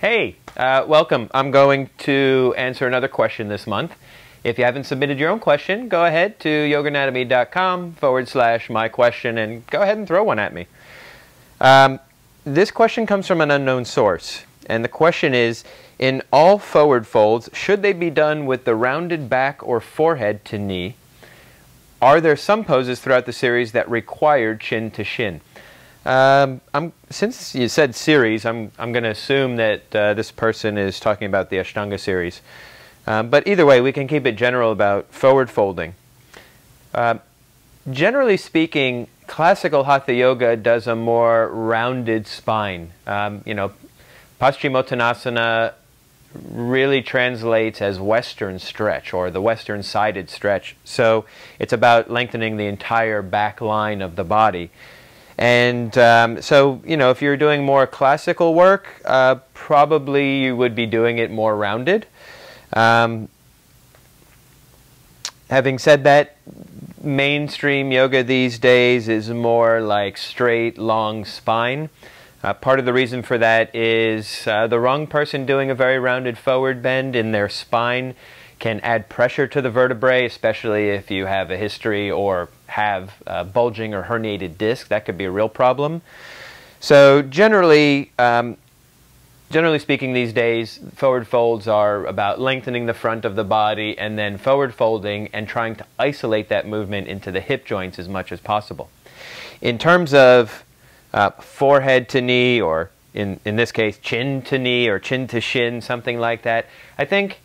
Hey, welcome. I'm going to answer another question this month. If you haven't submitted your own question, go ahead to yoganatomy.com/myquestion and go ahead and throw one at me. This question comes from an unknown source, and the question is, in all forward folds, should they be done with the rounded back or forehead to knee? Are there some poses throughout the series that require chin to shin? Since you said series, I'm going to assume that this person is talking about the Ashtanga series. But either way, we can keep it general about forward folding. Generally speaking, classical hatha yoga does a more rounded spine. Paschimottanasana really translates as Western stretch, or the Western sided stretch. So it's about lengthening the entire back line of the body. And so, if you're doing more classical work, probably you would be doing it more rounded. Having said that, mainstream yoga these days is more like straight, long spine. Part of the reason for that is the wrong person doing a very rounded forward bend in their spine can add pressure to the vertebrae, especially if you have a history or have bulging or herniated disc. That could be a real problem. So generally speaking these days, forward folds are about lengthening the front of the body and then forward folding and trying to isolate that movement into the hip joints as much as possible. In terms of forehead to knee, or in this case chin to knee or chin to shin, something like that, I think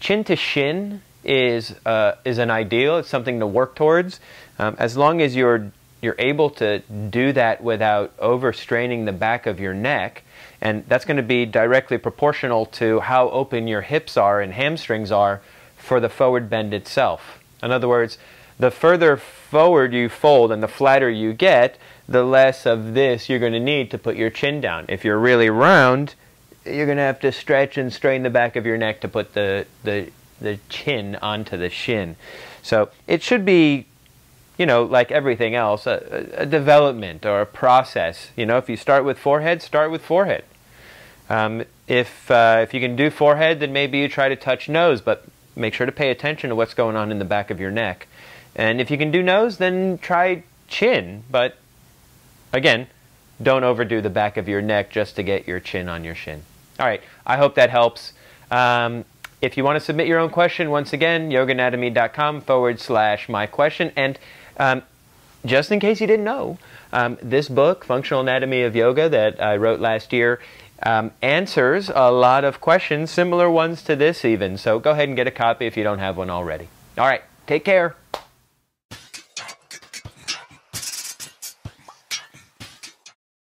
chin to shin is an ideal. It's something to work towards. As long as you're able to do that without overstraining the back of your neck, and that's going to be directly proportional to how open your hips are and hamstrings are for the forward bend itself. In other words, the further forward you fold and the flatter you get, the less of this you're going to need to put your chin down. If you're really round, you're going to have to stretch and strain the back of your neck to put the chin onto the shin. So it should be, like everything else, a development or a process. If you start with forehead, start with forehead. If you can do forehead, then maybe you try to touch nose, but make sure to pay attention to what's going on in the back of your neck. And if you can do nose, then try chin, but again, don't overdo the back of your neck just to get your chin on your shin. All right, I hope that helps. If you want to submit your own question, once again, yoganatomy.com/myquestion. And just in case you didn't know, this book, Functional Anatomy of Yoga, that I wrote last year, answers a lot of questions, similar ones to this even. So go ahead and get a copy if you don't have one already. All right, take care.